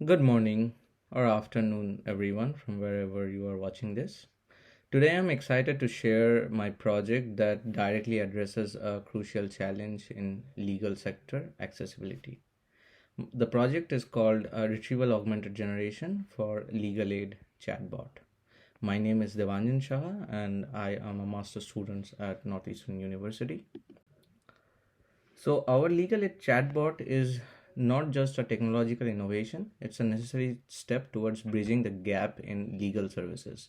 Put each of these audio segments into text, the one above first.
Good morning or afternoon, everyone, from wherever you are watching this. Today, I'm excited to share my project that directly addresses a crucial challenge in legal sector accessibility. The project is called Retrieval Augmented Generation for Legal Aid Chatbot. My name is Devanjan Shah, and I am a master's student at Northeastern University. So, our legal aid chatbot is not just a technological innovation, it's a necessary step towards bridging the gap in legal services.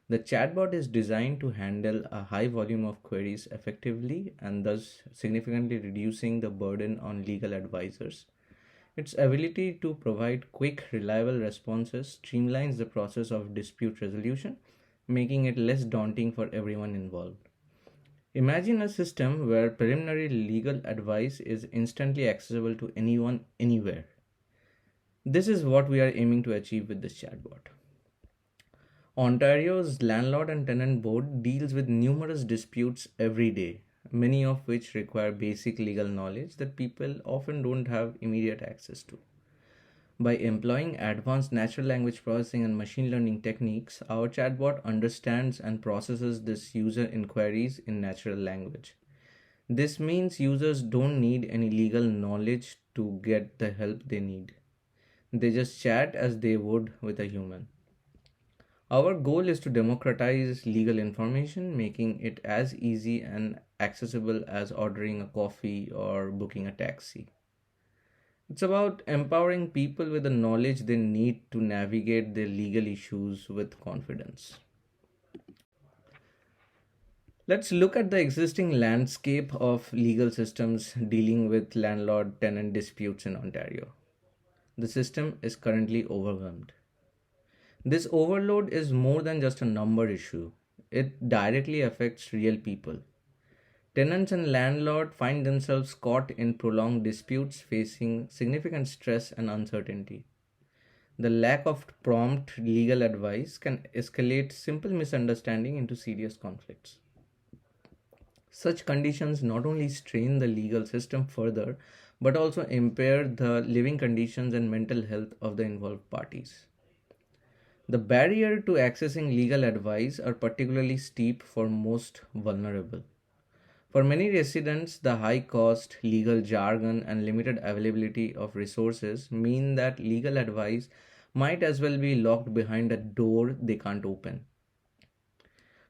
The chatbot is designed to handle a high volume of queries effectively and thus significantly reducing the burden on legal advisors. Its ability to provide quick, reliable responses streamlines the process of dispute resolution, making it less daunting for everyone involved. Imagine a system where preliminary legal advice is instantly accessible to anyone, anywhere. This is what we are aiming to achieve with this chatbot. Ontario's Landlord and Tenant Board deals with numerous disputes every day, many of which require basic legal knowledge that people often don't have immediate access to. By employing advanced natural language processing and machine learning techniques, our chatbot understands and processes this user inquiries in natural language. This means users don't need any legal knowledge to get the help they need. They just chat as they would with a human. Our goal is to democratize legal information, making it as easy and accessible as ordering a coffee or booking a taxi. It's about empowering people with the knowledge they need to navigate their legal issues with confidence. Let's look at the existing landscape of legal systems dealing with landlord tenant disputes in Ontario. The system is currently overwhelmed. This overload is more than just a number issue, it directly affects real people. Tenants and landlord find themselves caught in prolonged disputes, facing significant stress and uncertainty. The lack of prompt legal advice can escalate simple misunderstanding into serious conflicts. Such conditions not only strain the legal system further, but also impair the living conditions and mental health of the involved parties. The barrier to accessing legal advice are particularly steep for most vulnerable. For many residents, the high cost, legal jargon, and limited availability of resources mean that legal advice might as well be locked behind a door they can't open.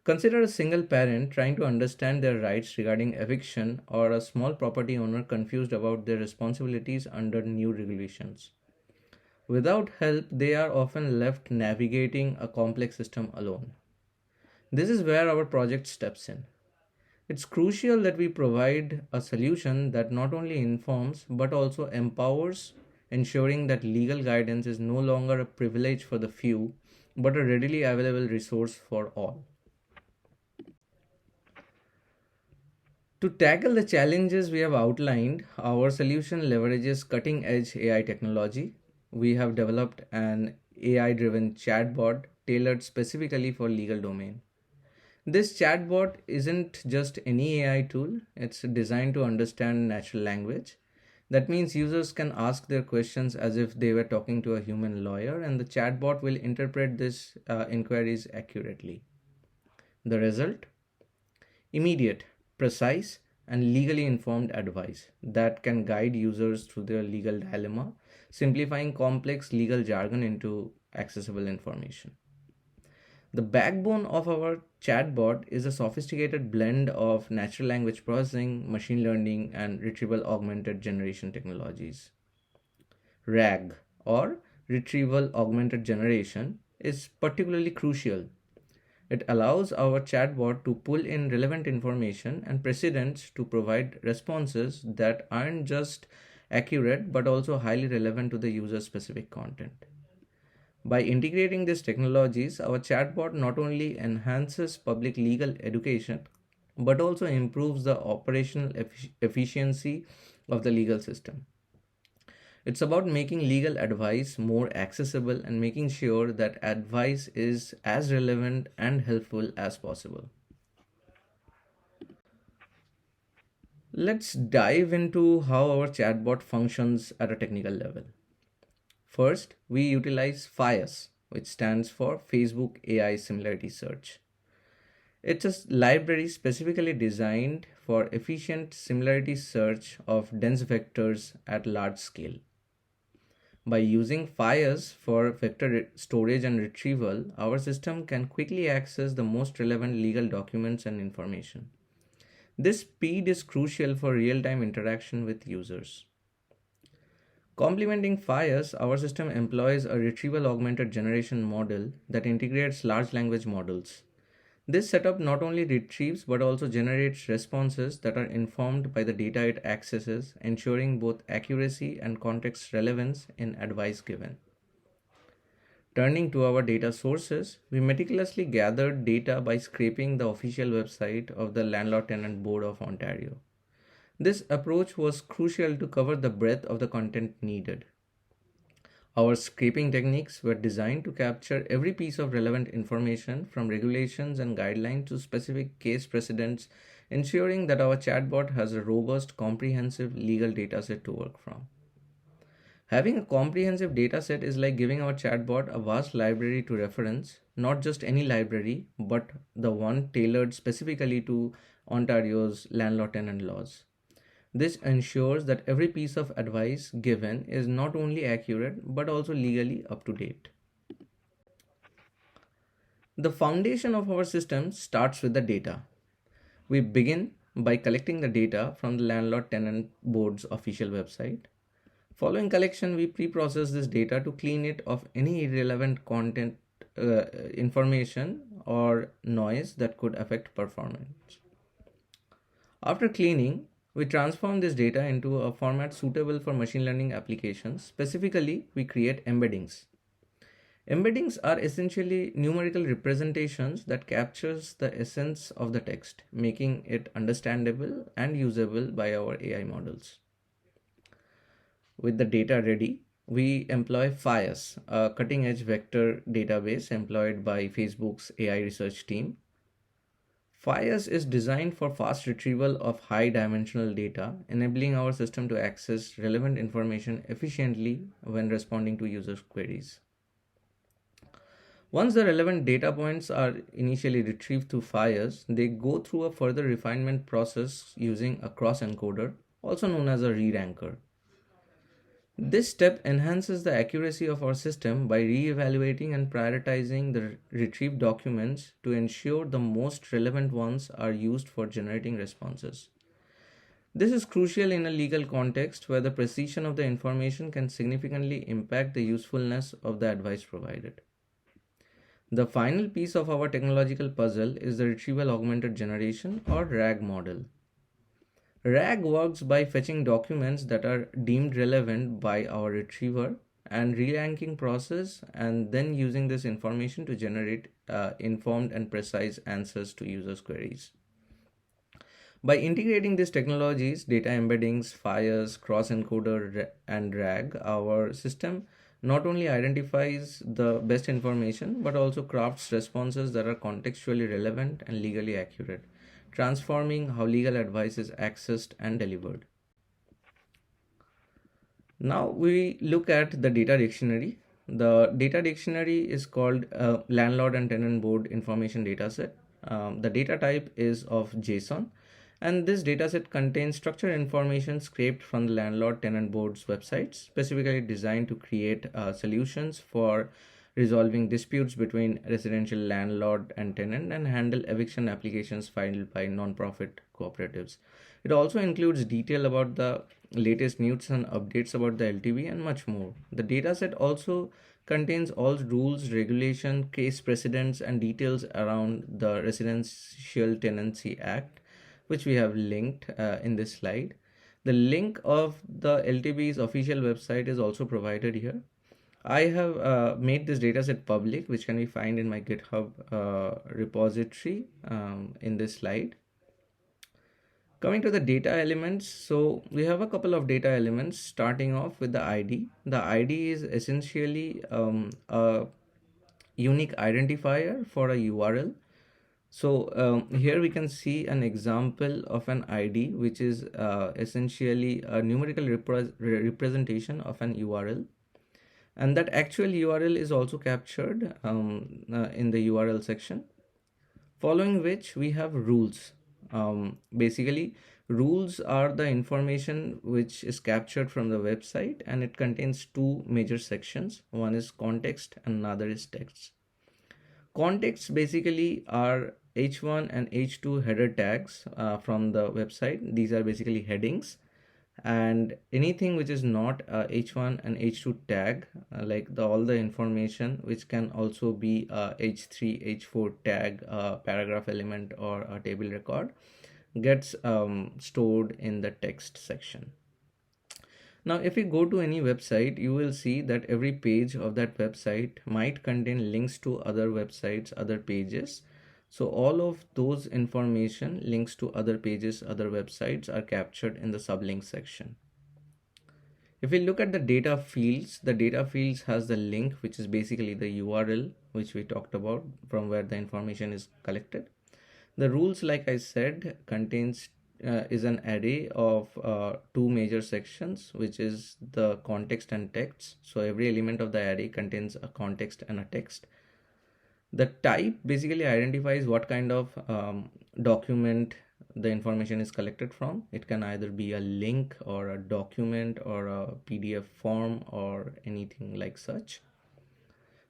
Consider a single parent trying to understand their rights regarding eviction or a small property owner confused about their responsibilities under new regulations. Without help, they are often left navigating a complex system alone. This is where our project steps in. It's crucial that we provide a solution that not only informs but also empowers, ensuring that legal guidance is no longer a privilege for the few but a readily available resource for all. To tackle the challenges we have outlined, our solution leverages cutting edge AI technology. We have developed an AI driven chatbot tailored specifically for legal domain. This chatbot isn't just any AI tool, it's designed to understand natural language. That means users can ask their questions as if they were talking to a human lawyer, and the chatbot will interpret these inquiries accurately. The result? Immediate, precise, and legally informed advice that can guide users through their legal dilemma, simplifying complex legal jargon into accessible information. The backbone of our chatbot is a sophisticated blend of natural language processing, machine learning, and retrieval augmented generation technologies. RAG, or Retrieval Augmented Generation, is particularly crucial. It allows our chatbot to pull in relevant information and precedents to provide responses that aren't just accurate but also highly relevant to the user specific content. By integrating these technologies, our chatbot not only enhances public legal education but also improves the operational efficiency of the legal system. It's about making legal advice more accessible and making sure that advice is as relevant and helpful as possible. Let's dive into how our chatbot functions at a technical level. First, we utilize FIAS, which stands for Facebook AI Similarity Search. It's a library specifically designed for efficient similarity search of dense vectors at large scale. By using FIAS for vector storage and retrieval, our system can quickly access the most relevant legal documents and information. This speed is crucial for real-time interaction with users. Complementing FIAS, our system employs a retrieval augmented generation model that integrates large language models. This setup not only retrieves but also generates responses that are informed by the data it accesses, ensuring both accuracy and context relevance in advice given. Turning to our data sources, we meticulously gathered data by scraping the official website of the Landlord Tenant Board of Ontario. This approach was crucial to cover the breadth of the content needed. Our scraping techniques were designed to capture every piece of relevant information from regulations and guidelines to specific case precedents, ensuring that our chatbot has a robust, comprehensive legal dataset to work from. Having a comprehensive dataset is like giving our chatbot a vast library to reference, not just any library, but the one tailored specifically to Ontario's landlord tenant laws. This ensures that every piece of advice given is not only accurate but also legally up to date. The foundation of our system starts with the data. We begin by collecting the data from the Landlord Tenant Board's official website. Following collection, we pre-process this data to clean it of any irrelevant content, information, or noise that could affect performance. After cleaning, we transform this data into a format suitable for machine learning applications. Specifically, we create embeddings. Embeddings are essentially numerical representations that captures the essence of the text, making it understandable and usable by our AI models. With the data ready, we employ FIAS, a cutting-edge vector database employed by Facebook's AI research team. FIAS is designed for fast retrieval of high-dimensional data, enabling our system to access relevant information efficiently when responding to users' queries. Once the relevant data points are initially retrieved through FIAS, they go through a further refinement process using a cross-encoder, also known as a re-ranker. This step enhances the accuracy of our system by re-evaluating and prioritizing the retrieved documents to ensure the most relevant ones are used for generating responses. This is crucial in a legal context where the precision of the information can significantly impact the usefulness of the advice provided. The final piece of our technological puzzle is the Retrieval Augmented Generation or RAG model. RAG works by fetching documents that are deemed relevant by our retriever and re-ranking process, and then using this information to generate informed and precise answers to users' queries. By integrating these technologies, data embeddings, FIAS, cross-encoder, and RAG, our system not only identifies the best information but also crafts responses that are contextually relevant and legally accurate, transforming how legal advice is accessed and delivered. Now we look at the data dictionary. The data dictionary is called Landlord and Tenant Board Information Dataset. The data type is of JSON, and this dataset contains structured information scraped from the Landlord Tenant Board's websites, specifically designed to create solutions for resolving disputes between residential landlord and tenant and handle eviction applications filed by non-profit cooperatives. It also includes detail about the latest news and updates about the LTV and much more. The dataset also contains all rules, regulation, case precedents, and details around the Residential Tenancy Act, which we have linked in this slide. The link of the LTB's official website is also provided here. I have made this dataset public, which can be found in my GitHub repository in this slide. Coming to the data elements, so we have a couple of data elements starting off with the ID. The ID is essentially a unique identifier for a URL. So here we can see an example of an ID, which is essentially a numerical representation of an URL. And that actual URL is also captured in the URL section. Following which we have rules. Basically, rules are the information which is captured from the website, and it contains two major sections. One is context and another is text. Contexts basically are h1 and h2 header tags from the website. These are basically headings, and anything which is not a h1 and h2 tag, like all the information which can also be a h3 h4 tag, a paragraph element or a table record, gets stored in the text section. Now, if you go to any website, you will see that every page of that website might contain links to other websites, other pages. So all of those information, links to other pages, other websites, are captured in the sublink section. If we look at the data fields has the link, which is basically the URL, which we talked about, from where the information is collected. The rules, like I said, contains is an array of two major sections, which is the context and text. So every element of the array contains a context and a text. The type basically identifies what kind of document the information is collected from. It can either be a link or a document or a PDF form or anything like such.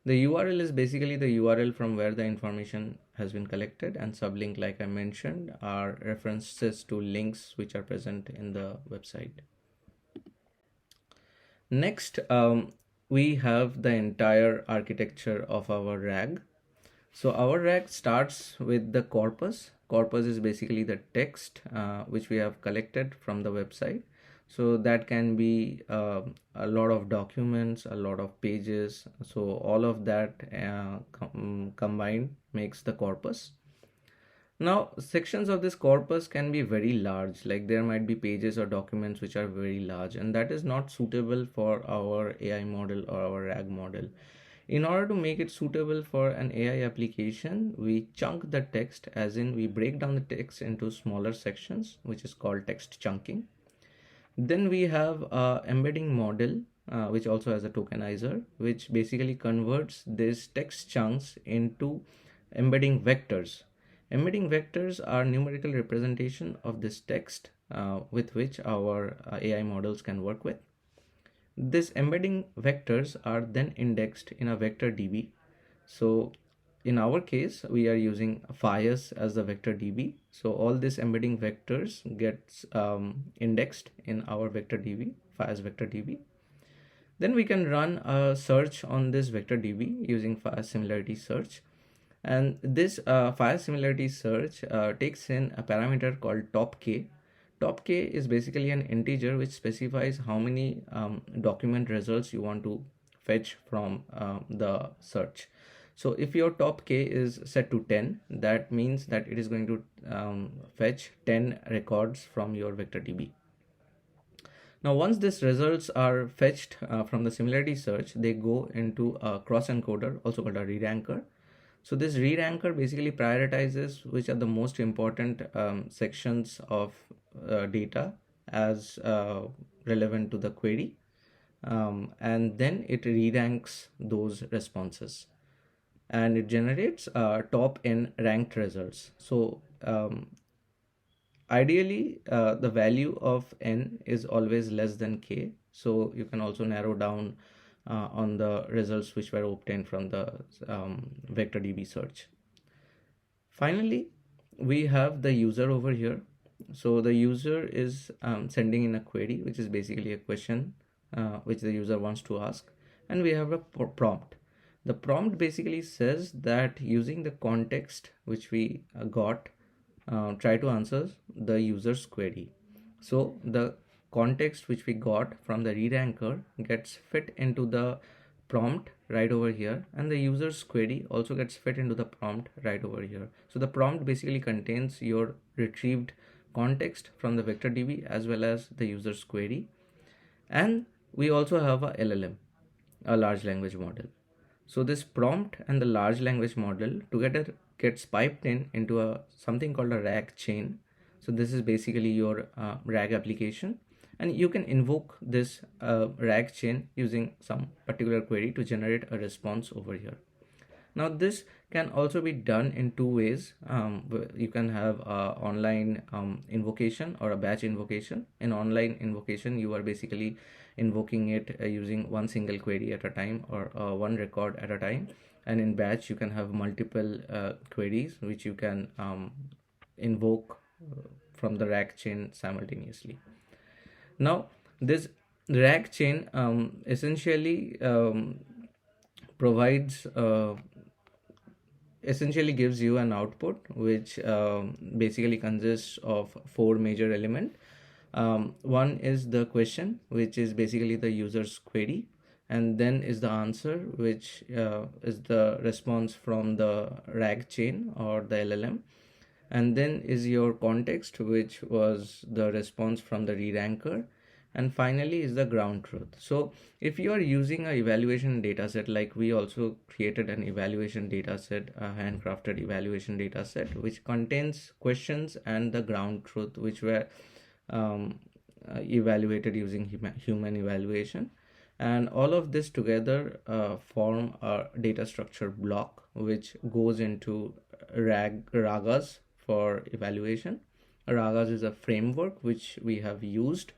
The URL is basically the URL from where the information has been collected, and sublink, like I mentioned, are references to links which are present in the website. Next, we have the entire architecture of our RAG. So our RAG starts with the corpus. Corpus is basically the text which we have collected from the website. So that can be a lot of documents, a lot of pages. So all of that combined makes the corpus. Now, sections of this corpus can be very large, like there might be pages or documents which are very large, and that is not suitable for our AI model or our RAG model. In order to make it suitable for an AI application, we chunk the text, as in we break down the text into smaller sections, which is called text chunking. Then we have a embedding model, which also has a tokenizer, which basically converts these text chunks into embedding vectors. Embedding vectors are numerical representation of this text with which our AI models can work with. These embedding vectors are then indexed in a vector DB. So in our case, we are using Fias as the vector DB. So all these embedding vectors gets indexed in our vector DB, Fias vector DB. Then we can run a search on this vector DB using Fias similarity search. And this Fias similarity search takes in a parameter called top k. Top k is basically an integer which specifies how many document results you want to fetch from the search. So if your top k is set to 10, that means that it is going to fetch 10 records from your vector DB. Now, once these results are fetched from the similarity search, they go into a cross encoder, also called a re-ranker. So this re-ranker basically prioritizes which are the most important sections of data as relevant to the query, and then it re-ranks those responses, and it generates top n ranked results. So ideally, the value of n is always less than k. So you can also narrow down on the results which were obtained from the vector DB search. Finally, we have the user over here. So the user is sending in a query, which is basically a question which the user wants to ask, and we have a prompt. The prompt basically says that using the context which we got, try to answer the user's query. So the context which we got from the re-ranker gets fit into the prompt right over here, and the user's query also gets fit into the prompt right over here. So the prompt basically contains your retrieved context from the vector DB as well as the user's query. And we also have a LLM, a large language model. So this prompt and the large language model together gets piped in into a something called a RAG chain. So this is basically your RAG application, and you can invoke this RAG chain using some particular query to generate a response over here. Now this can also be done in two ways. You can have a online invocation or a batch invocation. In online invocation, you are basically invoking it using one single query at a time, or one record at a time. And in batch, you can have multiple queries which you can invoke from the RAG chain simultaneously. Now this RAG chain essentially provides essentially gives you an output which basically consists of four major elements. One is the question, which is basically the user's query, and then is the answer, which is the response from the RAG chain or the LLM, and then is your context, which was the response from the re-ranker, and finally is the ground truth. So if you are using an evaluation dataset, like we also created an evaluation dataset, a handcrafted evaluation dataset, which contains questions and the ground truth, which were evaluated using human evaluation, and all of this together form a data structure block which goes into ragas for evaluation. Ragas is a framework which we have used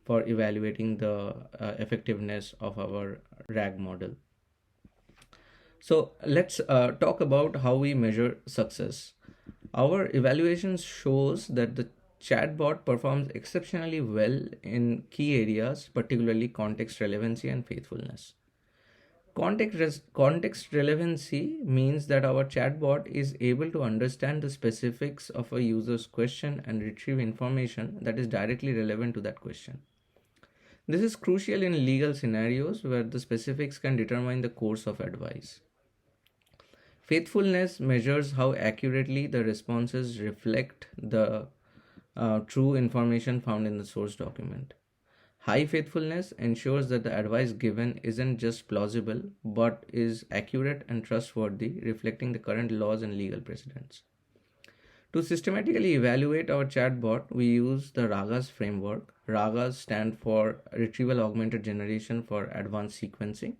for evaluating the effectiveness of our RAG model. So let's talk about how we measure success. Our evaluation shows that the chatbot performs exceptionally well in key areas, particularly context relevancy and faithfulness. Context relevancy means that our chatbot is able to understand the specifics of a user's question and retrieve information that is directly relevant to that question. This is crucial in legal scenarios where the specifics can determine the course of advice. Faithfulness measures how accurately the responses reflect the true information found in the source document. High faithfulness ensures that the advice given isn't just plausible but is accurate and trustworthy, reflecting the current laws and legal precedents. To systematically evaluate our chatbot, we use the RAGAS framework. RAGAS stand for Retrieval Augmented Generation for Advanced Sequencing,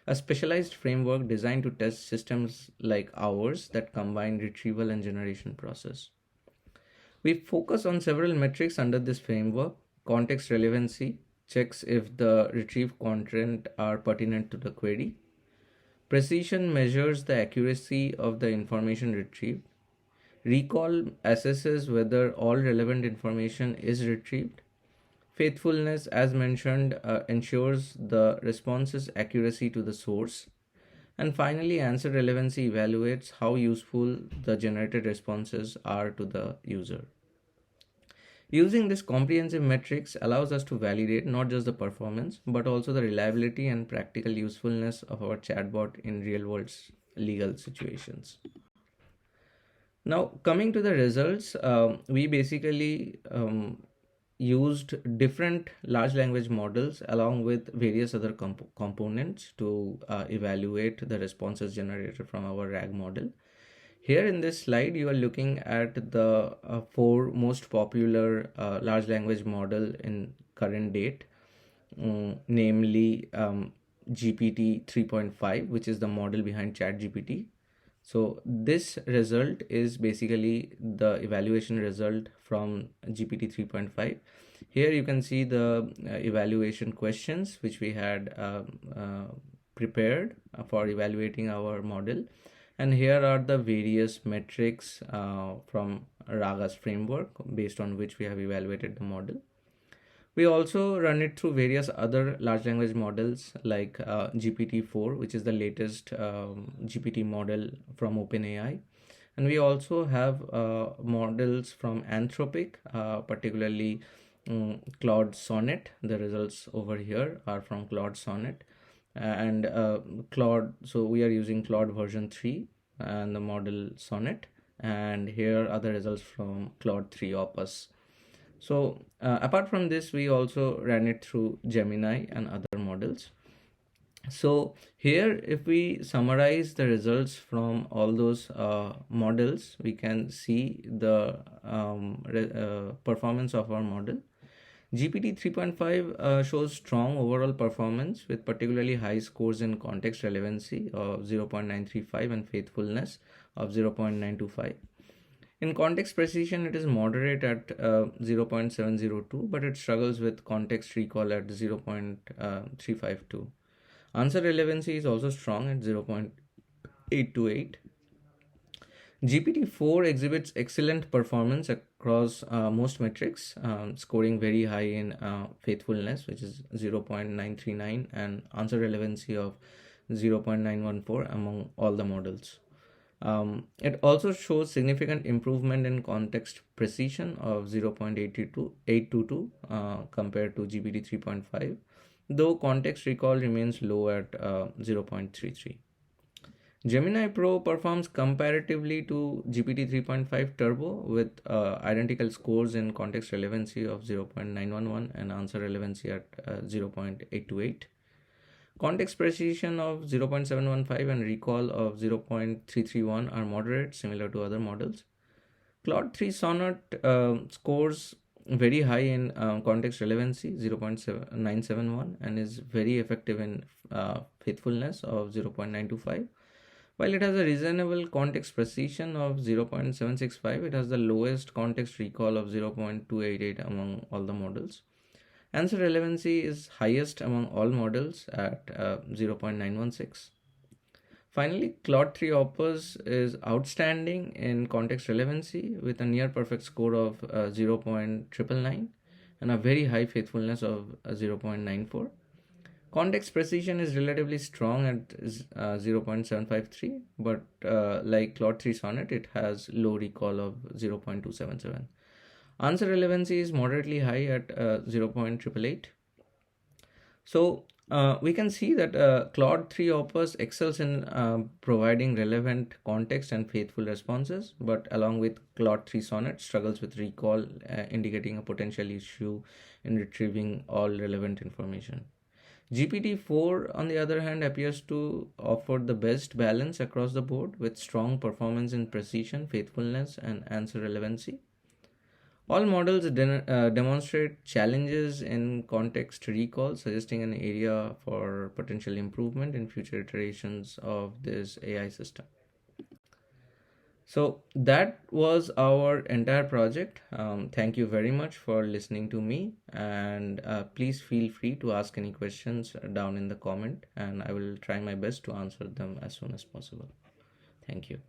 a specialized framework designed to test systems like ours that combine retrieval and generation process. We focus on several metrics under this framework. Context relevancy checks if the retrieved content are pertinent to the query. Precision measures the accuracy of the information retrieved. Recall assesses whether all relevant information is retrieved. Faithfulness, as mentioned, ensures the response's accuracy to the source. And finally, answer relevancy evaluates how useful the generated responses are to the user. Using this comprehensive metrics allows us to validate not just the performance, but also the reliability and practical usefulness of our chatbot in real-world legal situations. Now, coming to the results, we basically used different large language models along with various other components to evaluate the responses generated from our RAG model. Here in this slide, you are looking at the four most popular large language model in current date, namely GPT 3.5, which is the model behind ChatGPT. So this result is basically the evaluation result from GPT 3.5. Here you can see the evaluation questions which we had prepared for evaluating our model. And here are the various metrics from RAGAS framework based on which we have evaluated the model. We also run it through various other large language models like GPT-4, which is the latest GPT model from OpenAI. And we also have models from Anthropic, particularly Claude Sonnet. The results over here are from Claude Sonnet. And Claude, so we are using Claude version 3 and the model Sonnet. And here are the results from Claude 3 Opus. So apart from this, we also ran it through Gemini and other models. So here, if we summarize the results from all those models, we can see the performance of our model. GPT 3.5 shows strong overall performance with particularly high scores in context relevancy of 0.935 and faithfulness of 0.925. In context precision, it is moderate at 0.702, but it struggles with context recall at 0.352. Answer relevancy is also strong at 0.828. GPT-4 exhibits excellent performance across most metrics, scoring very high in faithfulness, which is 0.939, and answer relevancy of 0.914 among all the models. It also shows significant improvement in context precision of 0.822 compared to GPT 3.5, though context recall remains low at 0.33. Gemini Pro performs comparatively to GPT 3.5 Turbo with identical scores in context relevancy of 0.911 and answer relevancy at 0.828. Context precision of 0.715 and recall of 0.331 are moderate, similar to other models. Claude 3 Sonnet scores very high in context relevancy 0.971 and is very effective in faithfulness of 0.925. While it has a reasonable context precision of 0.765, it has the lowest context recall of 0.288 among all the models. Answer relevancy is highest among all models at 0.916. Finally, Claude 3 Opus is outstanding in context relevancy with a near perfect score of 0.999 and a very high faithfulness of 0.94. Context precision is relatively strong at 0.753, but like Claude 3 Sonnet, it has low recall of 0.277. Answer relevancy is moderately high at 0.888. So we can see that Claude 3 Opus excels in providing relevant context and faithful responses, but along with Claude 3 Sonnet, struggles with recall, indicating a potential issue in retrieving all relevant information. GPT-4, on the other hand, appears to offer the best balance across the board with strong performance in precision, faithfulness, and answer relevancy. All models demonstrate challenges in context recall, suggesting an area for potential improvement in future iterations of this AI system. So that was our entire project. Thank you very much for listening to me, and please feel free to ask any questions down in the comment, and I will try my best to answer them as soon as possible. Thank you.